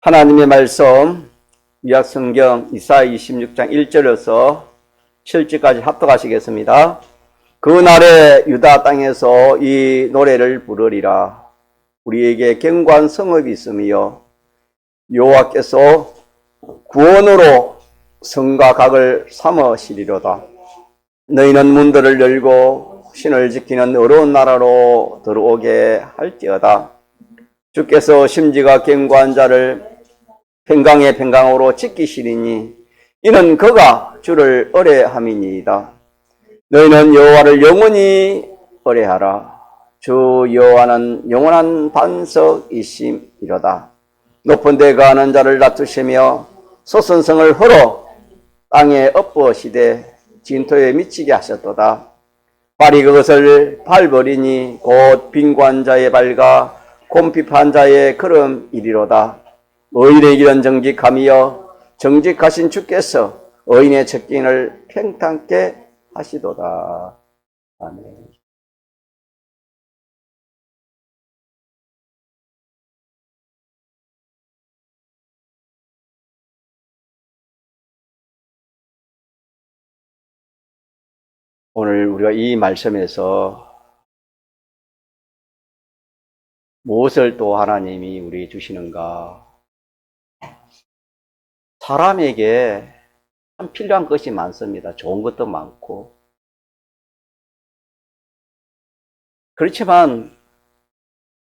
하나님의 말씀, 구약성경 이사야 26장 1절에서 7절까지 합독하시겠습니다. 그 날에 유다 땅에서 이 노래를 부르리라. 우리에게 견고한 성읍이 있으며 여호와께서 구원으로 성과 각을 삼으시리로다. 너희는 문들을 열고 신을 지키는 어려운 나라로 들어오게 할지어다. 주께서 심지가 견고한 자를 평강의 평강으로 지키시리니 이는 그가 주를 의뢰함이니이다. 너희는 여호와를 영원히 의뢰하라. 주 여호와는 영원한 반석이심이로다. 높은 데 거하는 자를 낮추시며 소선성을 헐어 땅에 엎으시되 진토에 미치게 하셨도다. 발이 그것을 밟으리니 곧 빈고한 자의 발과 곰핍한 자의 걸음이리로다. 의인의 길은 정직함이여 정직하신 주께서 의인의 척gin을 평탄케 하시도다. 아멘. 오늘 우리가 이 말씀에서 무엇을 또 하나님이 우리에게 주시는가? 사람에게 참 필요한 것이 많습니다. 좋은 것도 많고. 그렇지만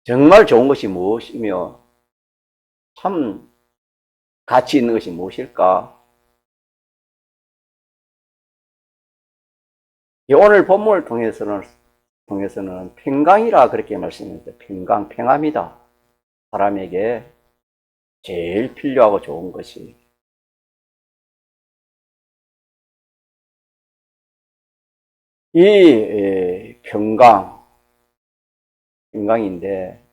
정말 좋은 것이 무엇이며 참 가치 있는 것이 무엇일까? 오늘 본문을 통해서는 평강이라 그렇게 말씀했는데 평강, 평함이다. 사람에게 제일 필요하고 좋은 것이. 이 평강인데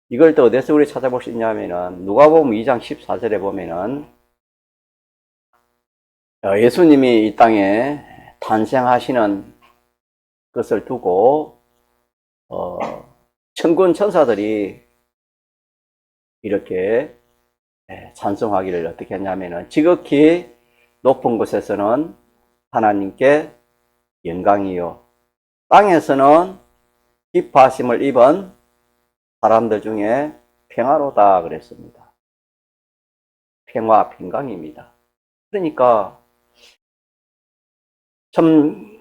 이걸 또 어디서 우리 찾아볼 수 있냐면은 누가복음 2장 14절에 보면은 예수님이 이 땅에 탄생하시는 것을 두고 천군 천사들이 이렇게 찬송하기를 어떻게 했냐면은 지극히 높은 곳에서는 하나님께 영광이요 땅에서는 기뻐하심을 입은 사람들 중에 평화로다 그랬습니다. 평화, 평강입니다. 그러니까 참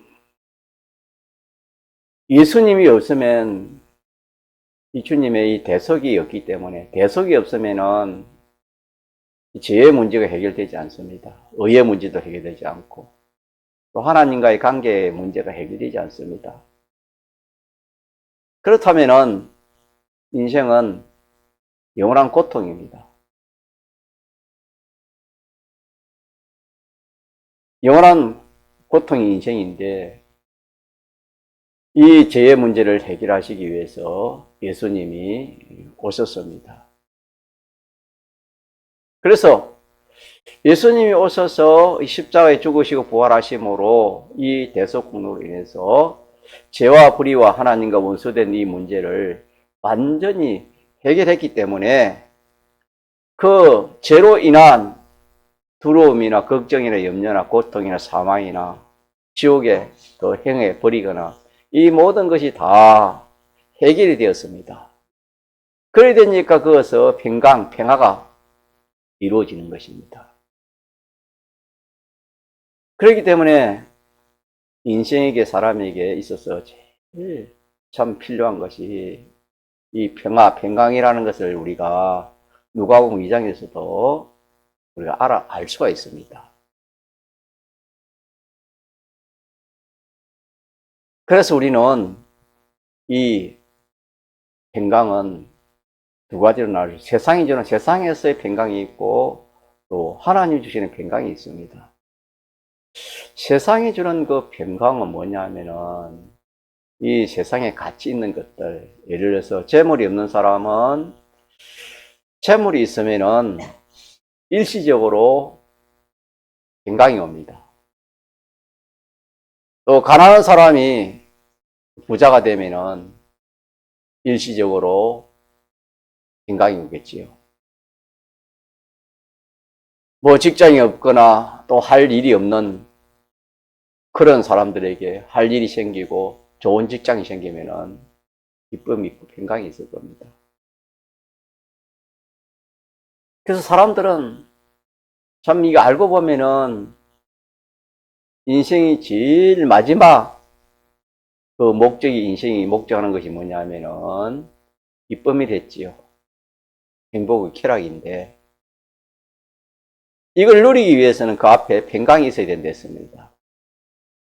예수님이 없으면 이 주님의 이 대속이 없기 때문에 대속이 없으면은 죄의 문제가 해결되지 않습니다. 의의 문제도 해결되지 않고 또 하나님과의 관계의 문제가 해결되지 않습니다. 그렇다면은 인생은 영원한 고통입니다. 영원한 고통이 인생인데 이 죄의 문제를 해결하시기 위해서 예수님이 오셨습니다. 그래서 예수님이 오셔서 십자가에 죽으시고 부활하심으로 이 대속공로로 인해서 죄와 불의와 하나님과 원수된 이 문제를 완전히 해결했기 때문에 그 죄로 인한 두려움이나 걱정이나 염려나 고통이나 사망이나 지옥에 더 행해 버리거나 이 모든 것이 다 해결이 되었습니다. 그래 되니까 그것은 평강, 평화가 이루어지는 것입니다. 그렇기 때문에 인생에게 사람에게 있어서 제일 참 필요한 것이 이 평화, 평강이라는 것을 우리가 누가복음 2장에서도 우리가 알 수가 있습니다. 그래서 우리는 이 평강은 두 가지로 나누죠. 세상이 주는 세상에서의 평강이 있고 또 하나님이 주시는 평강이 있습니다. 세상이 주는 그 평강은 뭐냐면은 이 세상에 가치 있는 것들, 예를 들어서 재물이 없는 사람은 재물이 있으면은 일시적으로 평강이 옵니다. 또 가난한 사람이 부자가 되면은 일시적으로 평강이 오겠지요. 뭐 직장이 없거나 또 할 일이 없는 그런 사람들에게 할 일이 생기고 좋은 직장이 생기면은 기쁨이 있고 평강이 있을 겁니다. 그래서 사람들은 참 이거 알고 보면은 인생이 제일 마지막 그 목적이 인생이 목적하는 것이 뭐냐면은 기쁨이 됐지요. 행복의 쾌락인데 이걸 누리기 위해서는 그 앞에 평강이 있어야 된댔습니다.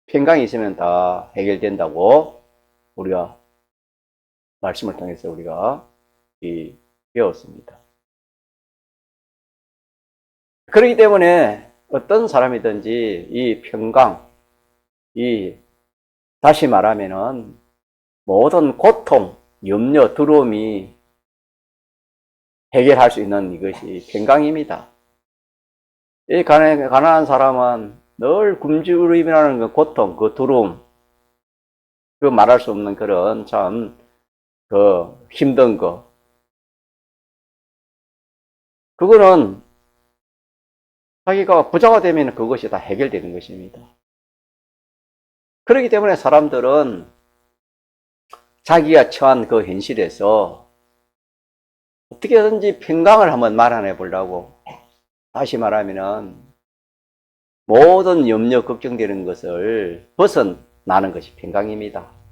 평강이 있으면 다 해결된다고 우리가 말씀을 통해서 우리가 배웠습니다. 그렇기 때문에 어떤 사람이든지 이 평강, 다시 말하면은 모든 고통, 염려, 두려움이 해결할 수 있는 이것이 평강입니다. 이 가난한 사람은 늘 굶주림이라는 그 고통, 그 두려움, 그 말할 수 없는 그런 참 그 힘든 거, 그거는 자기가 부자가 되면 그것이 다 해결되는 것입니다. 그렇기 때문에 사람들은 자기가 처한 그 현실에서 어떻게든지 평강을 한번 마련해 보려고, 다시 말하면은 모든 염려, 걱정되는 것을 벗어나는 것이 평강입니다.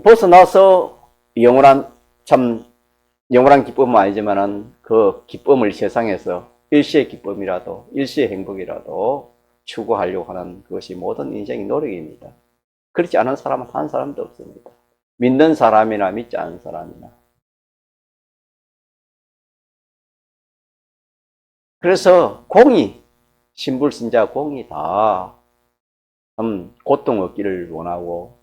벗어나서 영원한 기쁨은 아니지만은 그 기쁨을 세상에서 일시의 기쁨이라도, 일시의 행복이라도 추구하려고 하는 그것이 모든 인생의 노력입니다. 그렇지 않은 사람은 한 사람도 없습니다. 믿는 사람이나 믿지 않은 사람이나. 그래서 신불신자 공이 다 고통 얻기를 원하고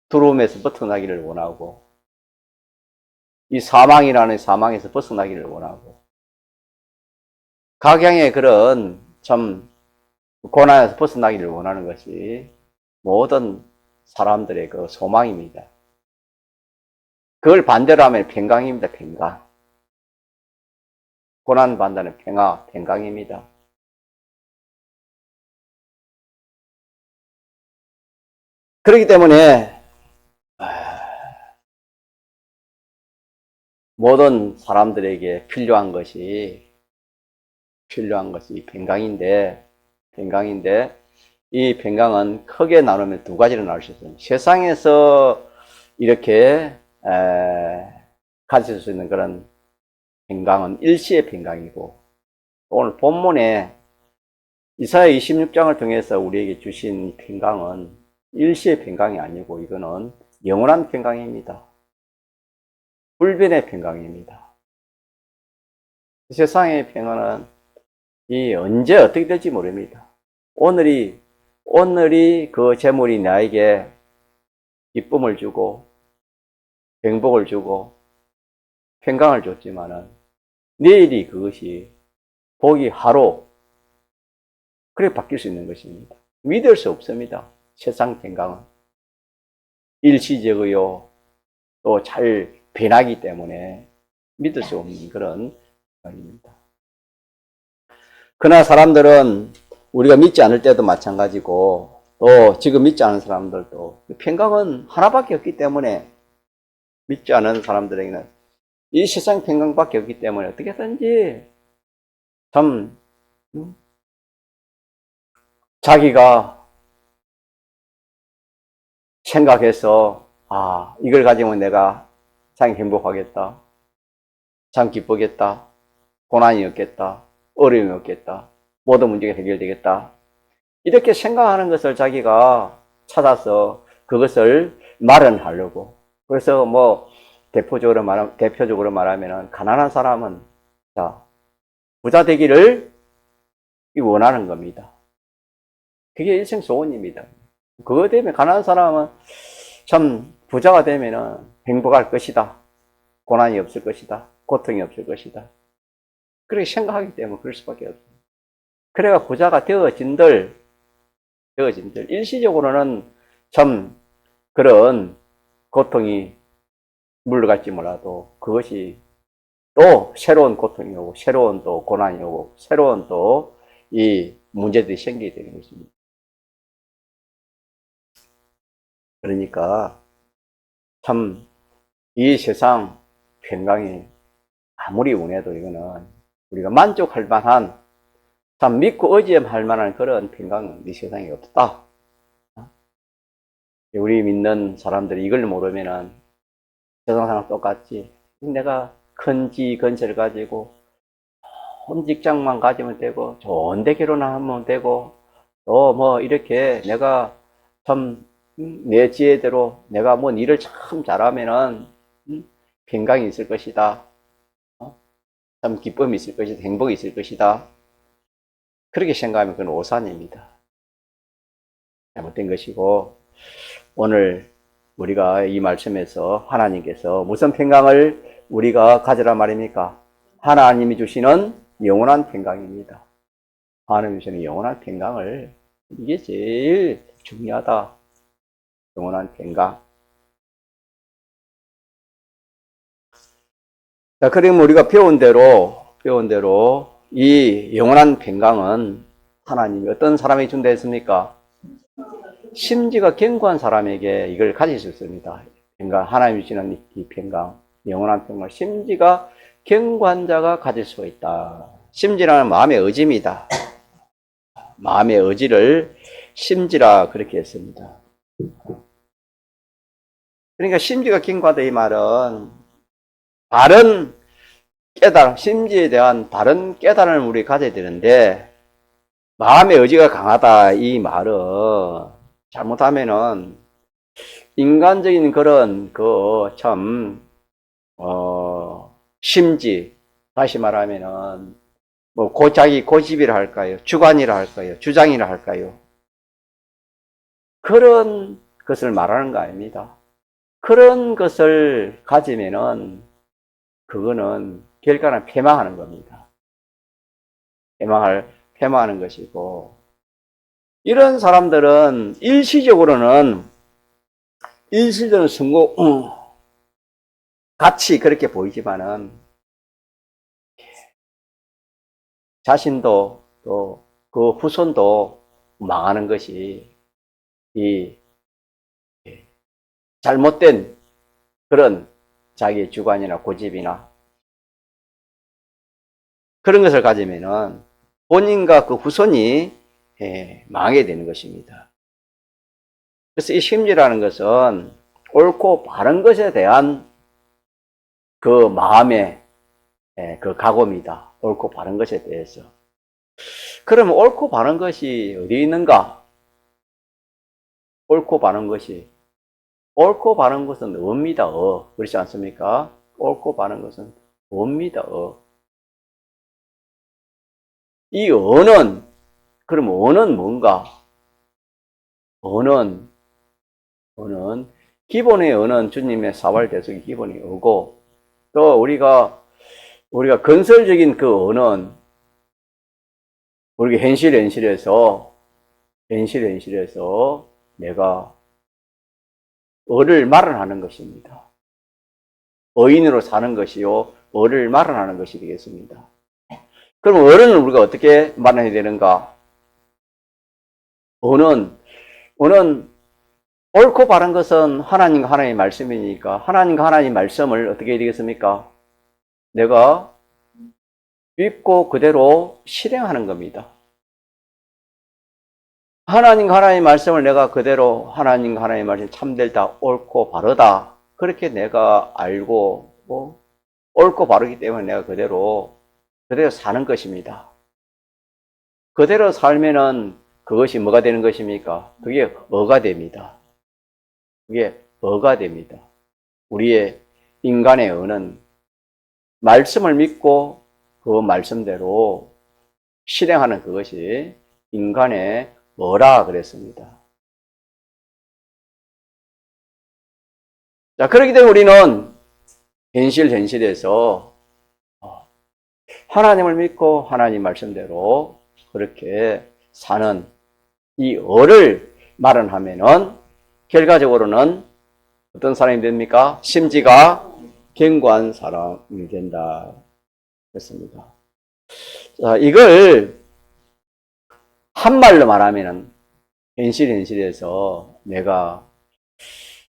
두려움에서 벗어나기를 원하고 이 사망이라는 사망에서 벗어나기를 원하고 각양의 그런 참 고난에서 벗어나기를 원하는 것이 모든 사람들의 그 소망입니다. 그걸 반대로 하면 평강입니다. 평강. 고난 반대는 평강입니다. 그렇기 때문에 모든 사람들에게 필요한 것이 평강인데 이 평강은 크게 나누면 두 가지로 나눌 수 있습니다. 세상에서 이렇게 가질 수 있는 그런 평강은 일시의 평강이고, 오늘 본문에 이사야 26장을 통해서 우리에게 주신 평강은 일시의 평강이 아니고 이거는 영원한 평강입니다. 불변의 평강입니다. 세상의 평안은 언제 어떻게 될지 모릅니다. 오늘이 그 재물이 나에게 기쁨을 주고 행복을 주고 평강을 줬지만은 내일이 그것이 복이 하루 그렇게 바뀔 수 있는 것입니다. 믿을 수 없습니다. 세상 평강은 일시적이요 또 잘 변하기 때문에 믿을 수 없는 그런 평강입니다. 그러나 사람들은 우리가 믿지 않을 때도 마찬가지고 또 지금 믿지 않은 사람들도 평강은 하나밖에 없기 때문에 믿지 않은 사람들에게는 이 세상 평강밖에 없기 때문에 어떻게든지 참 자기가 생각해서 이걸 가지면 내가 참 행복하겠다, 참 기쁘겠다, 고난이 없겠다, 어려움이 없겠다, 모든 문제가 해결되겠다, 이렇게 생각하는 것을 자기가 찾아서 그것을 마련하려고. 그래서 대표적으로 말하면 가난한 사람은 부자 되기를 원하는 겁니다. 그게 일생 소원입니다. 그거 때문에 가난한 사람은 참 부자가 되면은 행복할 것이다, 고난이 없을 것이다, 고통이 없을 것이다, 그렇게 생각하기 때문에 그럴 수밖에 없습니다. 그래가 부자가 되어진들 일시적으로는 참 그런 고통이 물러갈지 몰라도 그것이 또 새로운 고통이 오고, 새로운 또 고난이 오고, 새로운 또 이 문제들이 생기게 되는 것입니다. 그러니까 참 이 세상 평강이 아무리 원해도 이거는 우리가 만족할 만한, 참 믿고 의지할 만한 그런 평강은 이 세상에 없다. 우리 믿는 사람들이 이걸 모르면은 세상 사람 똑같지. 내가 큰 지 건설 가지고 좋은 직장만 가지면 되고 좋은데 결혼하면 되고 또 뭐 이렇게 내가 참 내 지혜대로 내가 뭔 일을 참 잘하면은 평강이 있을 것이다. 참 기쁨이 있을 것이다. 행복이 있을 것이다. 그렇게 생각하면 그건 오산입니다. 잘못된 것이고, 오늘 우리가 이 말씀에서 하나님께서 무슨 평강을 우리가 가져라 말입니까? 하나님이 주시는 영원한 평강입니다. 하나님이 주시는 영원한 평강을, 이게 제일 중요하다. 영원한 평강. 자, 그럼 우리가 배운 대로 이 영원한 평강은 하나님이 어떤 사람에게 준다 했습니까? 심지가 견고한 사람에게 이걸 가질 수 있습니다. 평강, 하나님이 주시는 이 평강, 영원한 평강, 심지가 견고한 자가 가질 수가 있다. 심지라는 마음의 의지입니다. 마음의 의지를 심지라 그렇게 했습니다. 그러니까 심지가 견고하다 이 말은 바른 깨달음, 심지에 대한 바른 깨달음을 우리 가져야 되는데, 마음의 의지가 강하다 이 말은 잘못하면은 인간적인 그런 심지, 다시 말하면은 뭐 자기 고집이라 할까요? 주관이라 할까요? 주장이라 할까요? 그런 것을 말하는 거 아닙니다. 그런 것을 가지면은 그거는 결과는 패망하는 겁니다. 패망하는 것이고, 이런 사람들은 일시적으로는 성공, 같이 그렇게 보이지만은, 자신도 또 그 후손도 망하는 것이 이 잘못된 그런 자기의 주관이나 고집이나 그런 것을 가지면은 본인과 그 후손이 망하게 되는 것입니다. 그래서 이 심지라는 것은 옳고 바른 것에 대한 그 마음의 그 각오입니다. 옳고 바른 것에 대해서. 그러면 옳고 바른 것이 어디 있는가? 옳고 바른 것은 업니다. 그렇지 않습니까? 옳고 바른 것은 업니다. 이 언은, 그럼 언은 뭔가? 언은 기본의 언은 주님의 사활대속이 기본이 오고, 또 우리가 건설적인 그 언은 우리가 현실에서 내가 어를 마련하는 것입니다. 의인으로 사는 것이요, 어를 마련하는 것이 되겠습니다. 그럼 어는 우리가 어떻게 마련해야 되는가? 어는 옳고 바른 것은 하나님과 하나님의 말씀이니까 하나님과 하나님의 말씀을 어떻게 해야 되겠습니까? 내가 믿고 그대로 실행하는 겁니다. 하나님과 하나님의 말씀을 내가 그대로 하나님과 하나님의 말씀 참되다, 옳고 바르다 그렇게 내가 알고 옳고 바르기 때문에 내가 그대로 사는 것입니다. 그대로 살면은 그것이 뭐가 되는 것입니까? 그게 어가 됩니다. 우리의 인간의 어는 말씀을 믿고 그 말씀대로 실행하는 그것이 인간의 어라 그랬습니다. 자, 그렇기 때문에 우리는 현실에서 하나님을 믿고 하나님 말씀대로 그렇게 사는 이 어를 마련하면은 결과적으로는 어떤 사람이 됩니까? 심지가 견고한 사람이 된다 했습니다. 자, 이걸 한말로 말하면은 현실에서 내가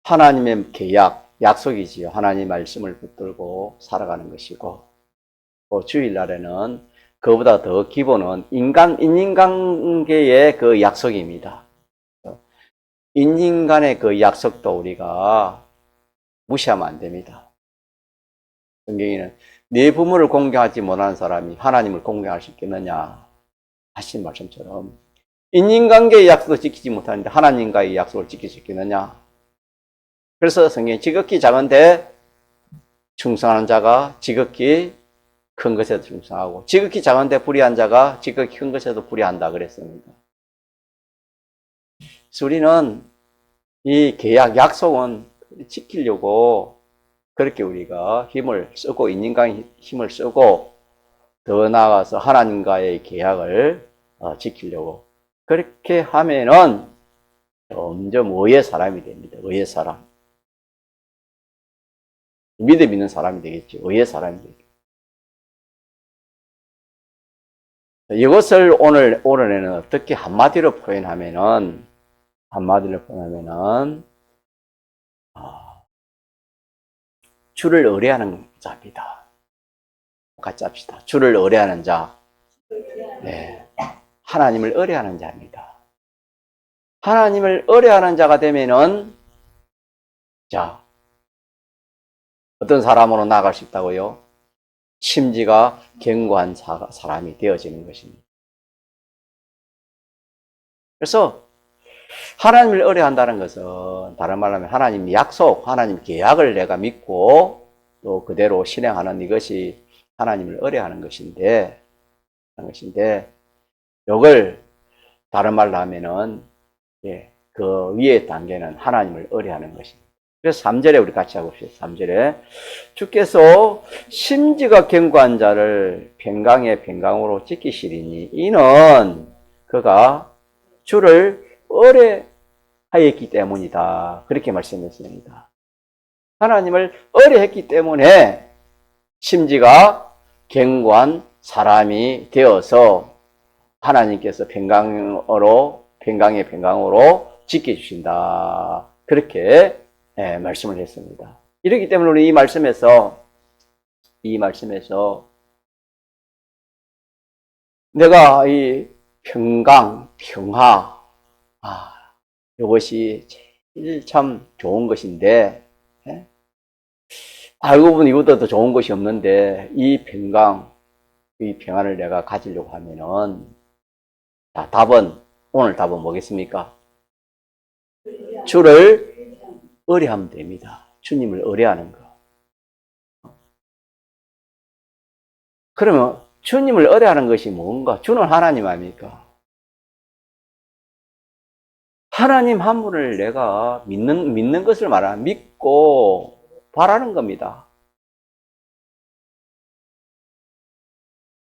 하나님의 계약, 약속이지요. 하나님 말씀을 붙들고 살아가는 것이고, 또 주일날에는 그보다 더 기본은 인간관계의 그 약속입니다. 인간의 그 약속도 우리가 무시하면 안 됩니다. 성경에는 네 부모를 공경하지 못하는 사람이 하나님을 공경할 수 있겠느냐 하신 말씀처럼 인간관계의 약속을 지키지 못하는데 하나님과의 약속을 지킬 수 있겠느냐. 그래서 성경에 지극히 작은데 충성하는 자가 지극히 큰 것에도 충성하고 지극히 작은데 불의한 자가 지극히 큰 것에도 불의한다 그랬습니다. 그래서 우리는 이 계약, 약속은 지키려고 그렇게 우리가 힘을 쓰고 인간의 힘을 쓰고 더 나아가서 하나님과의 계약을 지키려고 그렇게 하면은 점점 의의 사람이 됩니다. 의의 사람. 믿음 있는 사람이 되겠죠. 의의 사람이 되겠죠. 이것을 오늘에는 어떻게 한마디로 표현하면은 주를 의뢰하는 자입니다. 같이 합시다. 주를 의뢰하는 자. 네. 하나님을 의뢰하는 자입니다. 하나님을 의뢰하는 자가 되면은 자, 어떤 사람으로 나아갈 수 있다고요? 심지가 견고한 사람이 되어지는 것입니다. 그래서 하나님을 의뢰한다는 것은 다른 말로 하면 하나님 약속, 하나님 계약을 내가 믿고 또 그대로 실행하는 이것이 하나님을 의뢰하는 것인데 이걸 다른 말로 하면은 그 위의 단계는 하나님을 의뢰하는 것입니다. 그래서 3절에 우리 같이 하고 있어요. 3절에 주께서 심지가 견고한 자를 평강의 평강으로 지키시리니 이는 그가 주를 의뢰하였기 때문이다. 그렇게 말씀했습니다. 하나님을 의뢰했기 때문에 심지가 견고한 사람이 되어서 하나님께서 평강의 평강으로 지켜주신다. 그렇게 말씀을 했습니다. 이렇기 때문에 우리 이 말씀에서 내가 이 평강, 평화, 이것이 제일 참 좋은 것인데, 알고 보니 이보다 더 좋은 것이 없는데, 이 평강, 이 평안을 내가 가지려고 하면은, 자, 오늘 답은 뭐겠습니까? 주를 의뢰하면 됩니다. 주님을 의뢰하는 거. 그러면 주님을 의뢰하는 것이 뭔가? 주는 하나님 아닙니까? 하나님 한 분을 내가 믿는 것을 말하는 믿고 바라는 겁니다.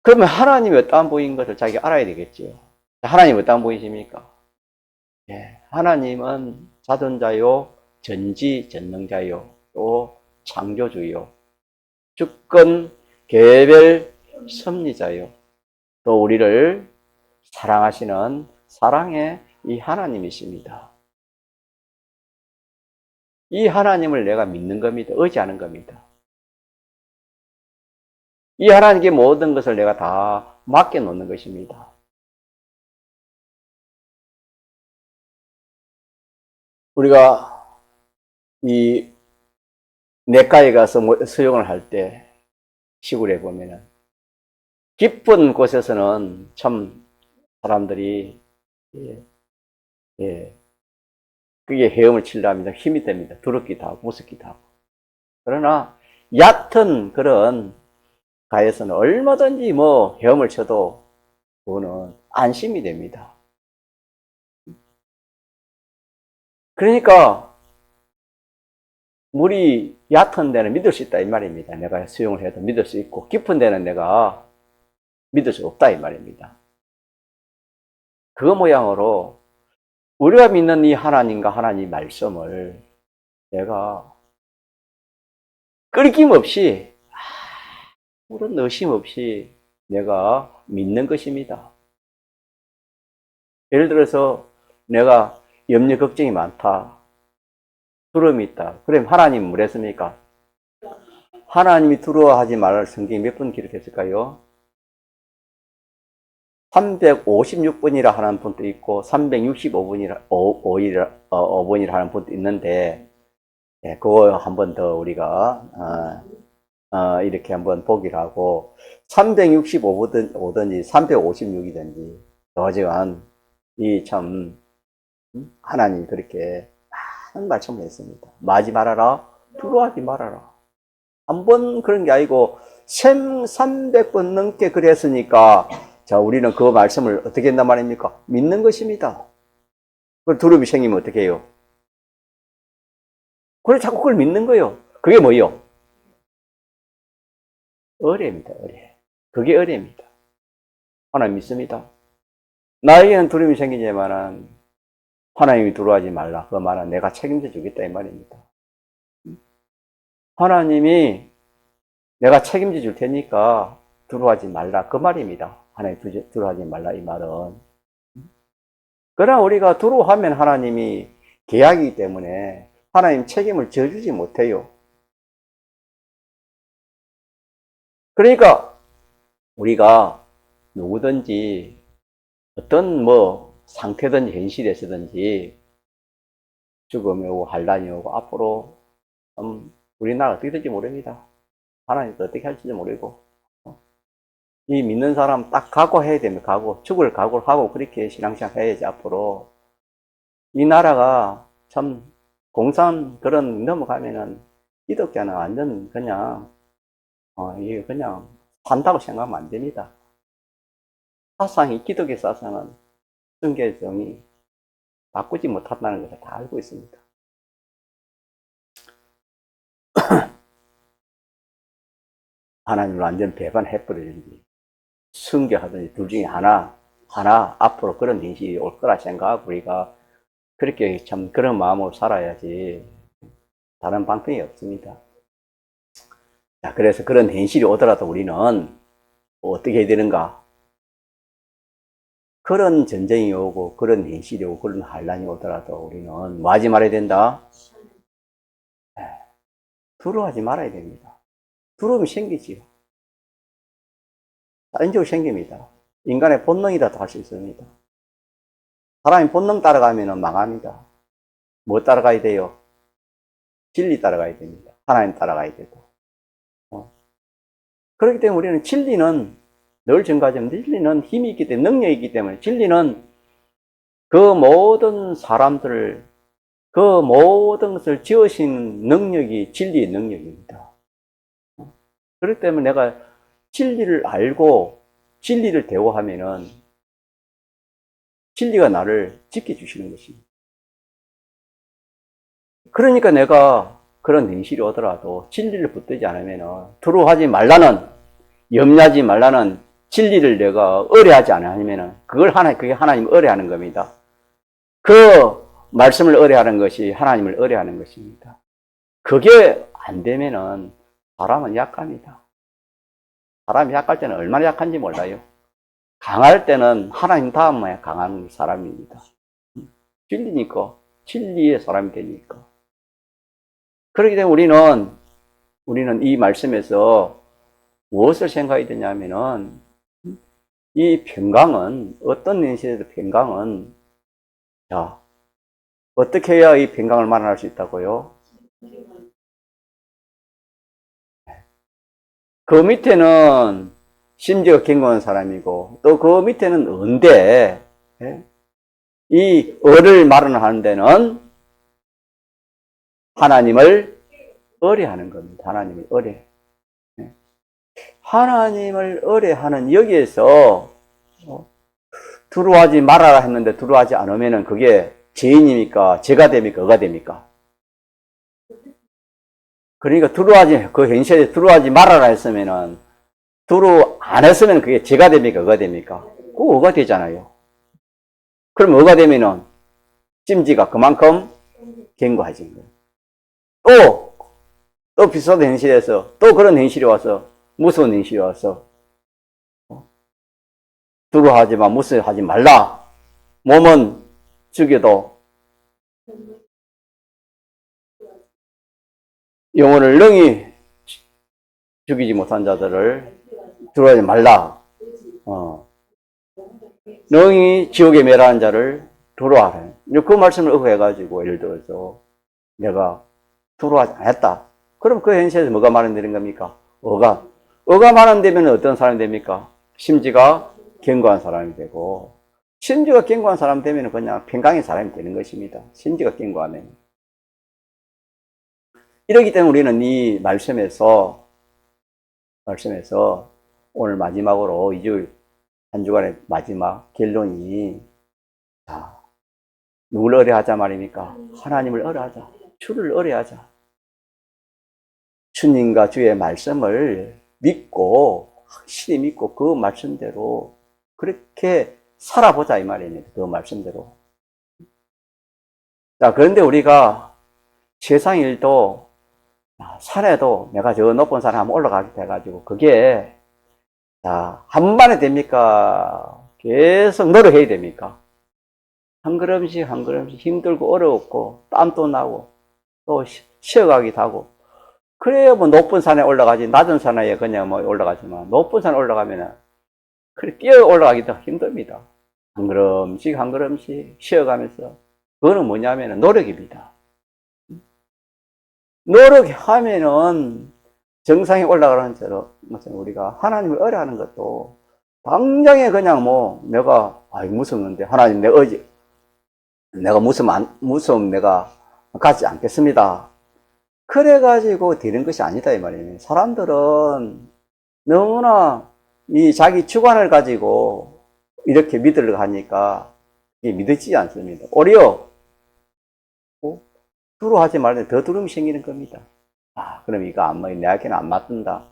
그러면 하나님이 어떠한 분인 것을 자기가 알아야 되겠지요. 하나님이 어떠한 분이십니까? 하나님은 자존자요, 전지전능자요, 또 창조주요, 주권 개별 섭리자요, 또 우리를 사랑하시는 사랑의 이 하나님이십니다. 이 하나님을 내가 믿는 겁니다. 의지하는 겁니다. 이 하나님께 모든 것을 내가 다 맡겨놓는 것입니다. 우리가 이 내과에 가서 수영을 할 때 시골에 보면은 깊은 곳에서는 참 사람들이 그게 헤엄을 치려면 힘이 됩니다. 두렵기도 하고 무섭기도 하고. 그러나 얕은 그런 가에서는 얼마든지 헤엄을 쳐도 그거는 안심이 됩니다. 그러니까 물이 얕은 데는 믿을 수 있다 이 말입니다. 내가 수영을 해도 믿을 수 있고 깊은 데는 내가 믿을 수 없다 이 말입니다. 그 모양으로 우리가 믿는 이 하나님과 하나님 말씀을 내가 끊김없이 아무런 의심 없이 내가 믿는 것입니다. 예를 들어서 내가 염려 걱정이 많다, 두려움이 있다. 그럼 하나님은 뭐랬습니까? 하나님이 두려워하지 말을 성경에 몇 번 기록했을까요? 356번이라 하는 분도 있고 365번이라 5번이라 하는 분도 있는데, 예, 그거 한 번 더 우리가 이렇게 한번 보기를 하고 365든지 356이든지 어지간 이 참 하나님 그렇게 많은 말씀을 했습니다. 마지 말아라, 두려워하지 말아라. 한 번 그런 게 아니고 300번 넘게 그랬으니까 자, 우리는 그 말씀을 어떻게 한단 말입니까? 믿는 것입니다. 그걸 두려움이 생기면 어떻게 해요? 그걸 자꾸 그걸 믿는 거예요. 그게 뭐예요? 의뢰입니다, 의뢰. 그게 의뢰입니다. 하나님 믿습니다. 나에게는 두려움이 생기지만은 하나님이 두려워하지 말라. 그 말은 내가 책임져 주겠다 이 말입니다. 하나님이 내가 책임져 줄 테니까 두려워하지 말라. 그 말입니다. 하나님 두려워하지 말라 이 말은. 그러나 우리가 두려워하면 하나님이 계약이기 때문에 하나님 책임을 져주지 못해요. 그러니까 우리가 누구든지 어떤 상태든지 현실에서든지 죽음이 오고 환란이 오고 앞으로 우리나라 어떻게 될지 모릅니다. 하나님도 어떻게 할지도 모르고 이 믿는 사람 딱 각오해야 됩니다. 죽을 각오를 하고 그렇게 신앙생활 해야지. 앞으로 이 나라가 참 공산 그런 넘어가면은 기독교는 완전 그냥 이게 그냥 산다고 생각하면 안 됩니다. 사상이 기독교 사상은 성경이 바꾸지 못한다는 것을 다 알고 있습니다. 하나님을 완전 배반해버리든지 순교하든지 둘 중에 하나 앞으로 그런 인식이 올 거라 생각하고 우리가 그렇게 참 그런 마음으로 살아야지 다른 방법이 없습니다. 자, 그래서 그런 현실이 오더라도 우리는 어떻게 해야 되는가? 그런 전쟁이 오고 그런 현실이 오고 그런 환란이 오더라도 우리는 뭐 하지 말아야 된다? 두려워하지 말아야 됩니다. 두려움이 생기지요. 자연적으로 생깁니다. 인간의 본능이라도 할 수 있습니다. 사람이 본능 따라가면 망합니다. 뭐 따라가야 돼요? 진리 따라가야 됩니다. 하나님 따라가야 되고. 그렇기 때문에 우리는 진리는 늘 증가하지만 진리는 힘이 있기 때문에 능력이 있기 때문에 진리는 그 모든 사람들을 그 모든 것을 지으신 능력이 진리의 능력입니다. 그렇기 때문에 내가 진리를 알고 진리를 대화하면은 진리가 나를 지켜주시는 것입니다. 그러니까 내가 그런 현실이 오더라도 진리를 붙들지 않으면은 두려워하지 말라는, 염려하지 말라는 진리를 내가 의뢰하지 않으면은 그게 하나님 의뢰하는 겁니다. 그 말씀을 의뢰하는 것이 하나님을 의뢰하는 것입니다. 그게 안 되면은 사람은 약합니다. 사람이 약할 때는 얼마나 약한지 몰라요. 강할 때는 하나님 다음에 강한 사람입니다. 진리니까, 진리의 사람이 되니까. 그렇기 때문에 우리는 이 말씀에서 무엇을 생각해야 되냐면은, 이 평강은, 어떤 현실에도 평강은, 자, 어떻게 해야 이 평강을 만날 수 있다고요? 그 밑에는 심지어 견고한 사람이고, 또 그 밑에는 은데, 이 을을 마련하는 데는 하나님을 의뢰하는 겁니다. 하나님을 의뢰. 하나님을 의뢰하는 여기에서 두려워하지 말아라 했는데 두려워하지 않으면 그게 죄인입니까? 죄가 됩니까? 의가 됩니까? 그러니까 그 현실에 두려워하지 말아라 했으면은 두려워 안 했으면 그게 죄가 됩니까? 의가 됩니까? 꼭 의가 되잖아요. 그럼 의가 되면은 찜지가 그만큼 견고해진 거예요. 또 또 비슷한 현실에서 또 그런 현실이 와서 무서운 현실이 와서 두려워하지만 무서워하지 말라. 몸은 죽여도 영혼을 능히 죽이지 못한 자들을 두려워하지 말라. 능히 지옥에 멸하는 자를 두려워하라. 그 말씀을 의거해가지고 예를 들어서 내가 두려워하지 않았다. 그럼 그 현실에서 뭐가 마련되는 겁니까? 어가 마련되면 어떤 사람이 됩니까? 심지가 견고한 사람이 되고, 심지가 견고한 사람 되면 그냥 평강의 사람이 되는 것입니다. 심지가 견고하면. 이렇기 때문에 우리는 이 말씀에서 오늘 마지막으로 2주, 한 주간의 마지막 결론이, 자, 누굴 의뢰하자 말입니까? 하나님을 의뢰하자. 주를 의뢰하자. 주님과 주의 말씀을 믿고, 확실히 믿고 그 말씀대로 그렇게 살아보자 이 말입니다. 그 말씀대로. 자, 그런데 우리가 세상 일도 산에도 내가 저 높은 산에 한번 올라가게 돼가지고 그게 자, 한 번에 됩니까? 계속 노력해야 됩니까? 한 걸음씩 한 걸음씩 힘들고 어렵고 땀도 나고 또 쉬어가기도 하고 그래야 뭐 높은 산에 올라가지 낮은 산에 그냥 뭐 올라가지만 높은 산에 올라가면은 그래 뛰어 올라가기도 힘듭니다. 한 걸음씩 한 걸음씩 쉬어가면서 그거는 뭐냐면은 노력입니다. 노력하면은 정상에 올라가는 것처럼 우리가 하나님을 의뢰하는 것도 당장에 그냥 뭐 내가 무섭는데 하나님 내가 무서움 내가 갖지 않겠습니다. 그래가지고 되는 것이 아니다 이 말이에요. 사람들은 너무나 이 자기 주관을 가지고 이렇게 믿으려고 하니까 이게 믿어지지 않습니다. 오히려 두려워하지 말고 더 두려움이 생기는 겁니다. 그럼 이거 내한테는 안 맞는다.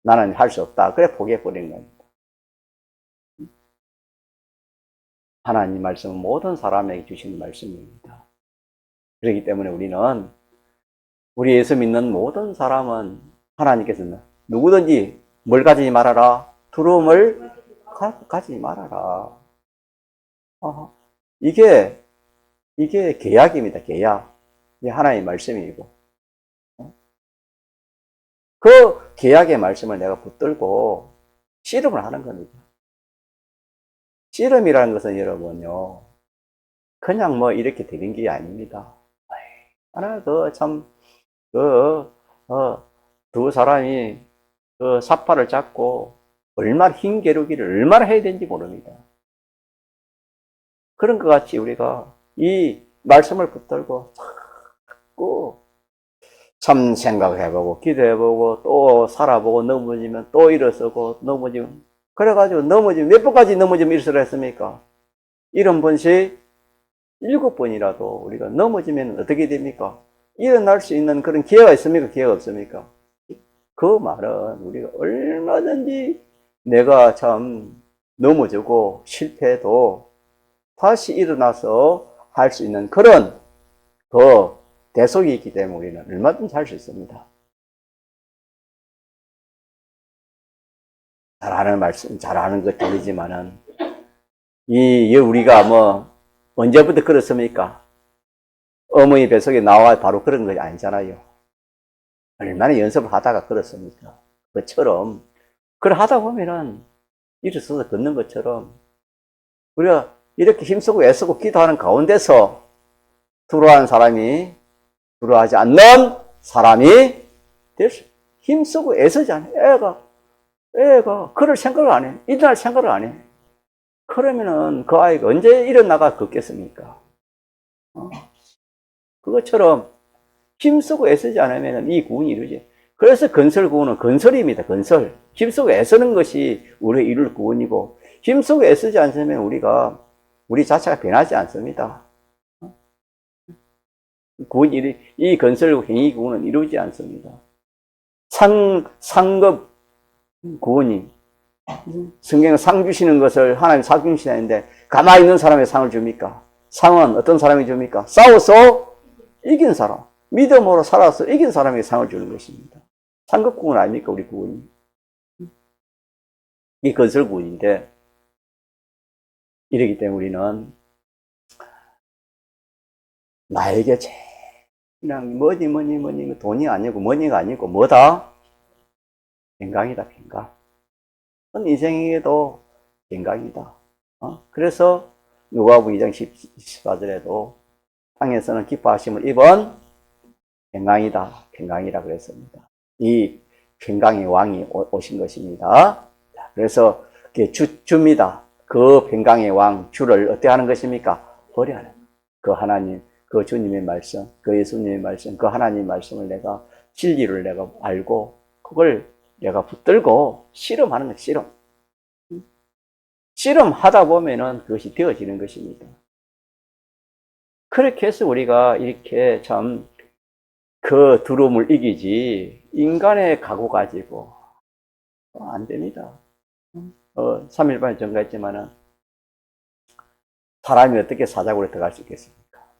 나는 할 수 없다. 그래 포기해버리는 겁니다. 하나님 말씀은 모든 사람에게 주시는 말씀입니다. 그렇기 때문에 우리 예수 믿는 모든 사람은 하나님께서는 누구든지 뭘 가지지 말아라? 두려움을 가지지 말아라. 이게 계약입니다. 계약. 이게 하나님의 말씀이고. 그 계약의 말씀을 내가 붙들고 씨름을 하는 겁니다. 씨름이라는 것은 여러분요, 그냥 뭐 이렇게 되는 게 아닙니다. 두 사람이 그 삿발을 잡고 얼마나 힘겨루기를 얼마나 해야 되는지 모릅니다. 그런 것 같이 우리가 이 말씀을 붙들고 자꾸 참 생각해보고 기도해보고 또 살아보고 넘어지면 또 일어서고 넘어지면 그래가지고 넘어지면 몇 번까지 넘어지면 일어서라 했습니까? 70번씩 7번이라도 우리가 넘어지면 어떻게 됩니까? 일어날 수 있는 그런 기회가 있습니까? 기회가 없습니까? 그 말은 우리가 얼마든지 내가 참 넘어지고 실패해도 다시 일어나서 할 수 있는 그런 그 대속이 있기 때문에 우리는 얼마든지 할 수 있습니다. 잘하는 것 들리지만은 우리가 뭐 언제부터 그렇습니까? 어머니 뱃속에 나와 바로 그런 것이 아니잖아요. 얼마나 연습을 하다가 그렇습니까? 그처럼 그걸 하다 보면은 일어서서 걷는 것처럼 우리가 이렇게 힘쓰고 애쓰고 기도하는 가운데서 두려워하는 사람이 두려워하지 않는 사람이 될 수, 힘쓰고 애쓰지 않아. 애가 그럴 생각을 안 해. 일어날 생각을 안 해. 그러면은 그 아이가 언제 일어나가 걷겠습니까? 그것처럼 힘쓰고 애쓰지 않으면 이 구원이 이루지. 그래서 건설 구원은 건설입니다. 건설. 힘쓰고 애쓰는 것이 우리의 이룰 구원이고 힘쓰고 애쓰지 않으면 우리 자체가 변하지 않습니다. 이 건설 행위 구원은 이루지 않습니다. 상급 구원이 성경은 상 주시는 것을 하나님 상 주시는데 가만히 있는 사람의 상을 줍니까? 상은 어떤 사람이 줍니까? 싸워서 이긴 사람. 믿음으로 살아서 이긴 사람에게 상을 주는 것입니다. 상급구원 아닙니까, 우리 구원이? 이게 건설구원인데, 이러기 때문에 우리는 나에게 제일 그냥 뭐니 돈이 아니고 머니가 아니고 뭐다? 건강이다, 건강. 인생에도 건강이다. 그래서 누가복음 2장 14절에도 땅에서는 기뻐하심을 입은 건강이다, 건강이라 그랬습니다. 이 건강의 왕이 오신 것입니다. 그래서 주입니다. 그 건강의 왕 주를 어떻게 하는 것입니까? 버려야 하는. 그 하나님, 그 주님의 말씀, 그 예수님의 말씀, 그 하나님의 말씀을 내가 진리를 내가 알고 그걸 내가 붙들고 실험하는 것, 실험. 실험하다 보면은 그것이 되어지는 것입니다. 그렇게 해서 우리가 이렇게 참 그 두려움을 이기지 인간의 각오 가지고 안 됩니다. 3일 만에 전가했지만은 사람이 어떻게 사자굴에 들어갈 수 있겠습니까?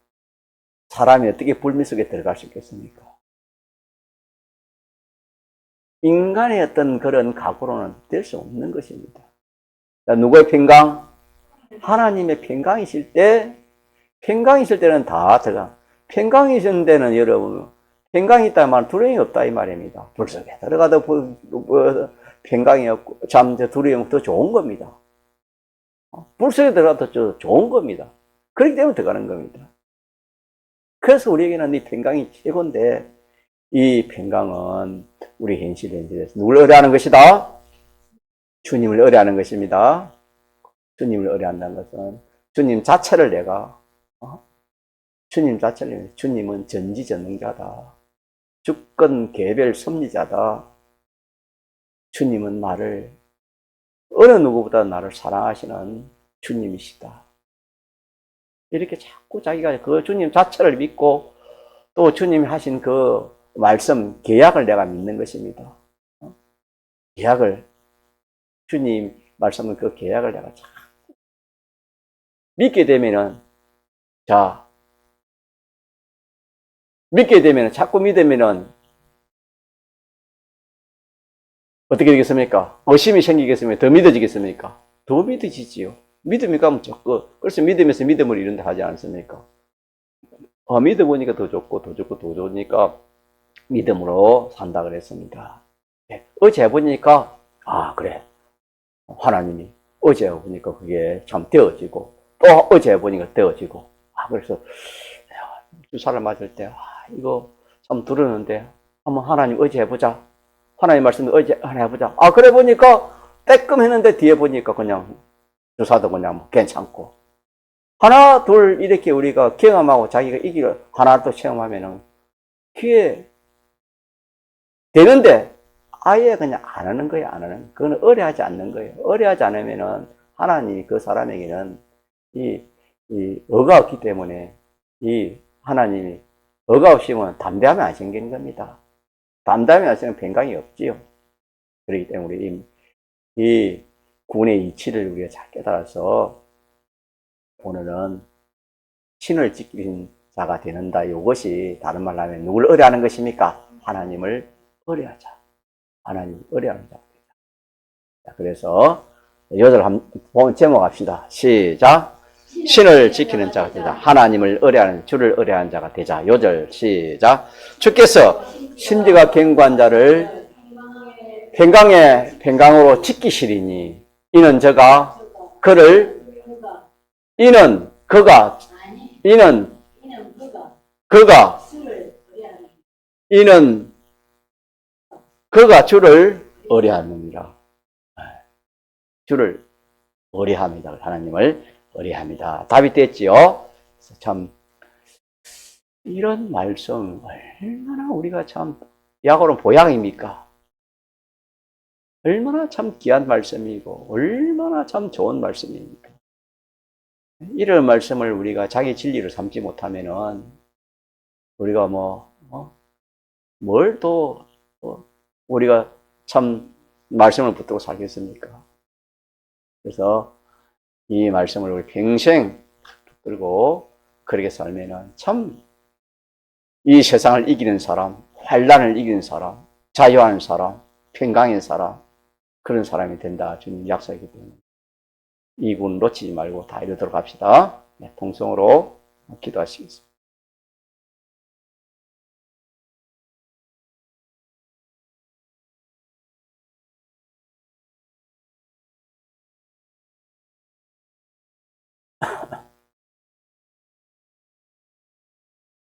사람이 어떻게 불미 속에 들어갈 수 있겠습니까? 인간의 어떤 그런 각오로는 될 수 없는 것입니다. 누구의 평강? 하나님의 평강이실 때는 다 들어가. 평강이신 데는 여러분, 평강이 있다면 두려움이 없다 이 말입니다. 불 속에 들어가도 평강이 없고, 두려움이 더 좋은 겁니다. 불 속에 들어가도 좋은 겁니다. 그렇기 때문에 들어가는 겁니다. 그래서 우리에게는 이 평강이 최고인데, 이 평강은 우리 현실에서 누굴 의뢰하는 것이다? 주님을 의뢰하는 것입니다. 주님을 의뢰한다는 것은 주님 자체를 내가 주님 자체를 주님은 전지전능자다. 주권 개별 섭리자다. 주님은 나를 어느 누구보다 나를 사랑하시는 주님이시다. 이렇게 자꾸 자기가 그 주님 자체를 믿고 또 주님이 하신 그 말씀 계약을 내가 믿는 것입니다. 계약을 주님 말씀은 그 계약을 내가 자꾸 믿게 되면은 자꾸 믿으면은 어떻게 되겠습니까? 의심이 생기겠습니까? 더 믿어지겠습니까? 더 믿어지지요. 믿음이 가면 자꾸, 그래서 믿으면서 믿음을 이룬다 하지 않습니까? 믿어보니까 더 좋고, 더 좋고, 더 좋으니까 믿음으로 산다 그랬습니다. 어제 해보니까, 그래. 하나님이 어제 해보니까 그게 참 되어지고, 또 어제 해보니까 되어지고, 그래서 주사를 맞을 때, 이거 참 들었는데, 한번 하나님 어제 해보자. 하나님 말씀을 어제 하나 해보자. 그래 보니까 따끔 했는데 뒤에 보니까 그냥 주사도 그냥 괜찮고. 하나, 둘 이렇게 우리가 경험하고 자기가 이기를 하나 또 체험하면은 그게 되는데 아예 그냥 안 하는 거예요, 안 하는. 그거는 의뢰하지 않는 거예요. 의뢰하지 않으면은 하나님이 그 사람에게는 이 의가 없기 때문에 이 하나님이 의가 없으면 담대함이 안 생기는 겁니다. 담대함이 안 생기면 평강이 없지요. 그렇기 때문에 이 구원의 이치를 우리가 잘 깨달아서 오늘은 신을 지킨 자가 되는다. 이것이 다른 말로 하면 누굴 의뢰하는 것입니까? 하나님을 의뢰하자. 하나님을 의뢰하는 자가 되자. 그래서 여덟 한번 제목합시다. 시작. 신을 지키는 자가 되자. 하나님을 의뢰하는 주를 의뢰하는 자가 되자. 요절 시작. 주께서 심지가 견고한 자를 평강으로 지키시리니 이는 그가 주를 의뢰하느니라. 주를 의뢰합니다. 하나님을 의뢰합니다. 답이 됐지요? 참 이런 말씀 얼마나 우리가 참 야고는 보약입니까? 얼마나 참 귀한 말씀이고 얼마나 참 좋은 말씀입니까? 이런 말씀을 우리가 자기 진리로 삼지 못하면은 우리가 뭘 또 우리가 참 말씀을 붙들고 살겠습니까? 그래서 이 말씀을 우리 평생 붙들고 그렇게 살면은 참 이 세상을 이기는 사람, 환란을 이기는 사람, 자유하는 사람, 평강인 사람, 그런 사람이 된다. 주님 약속이기 때문에 이 부분 놓치지 말고 다 이루도록 합시다. 네, 통성으로 기도하시겠습니다.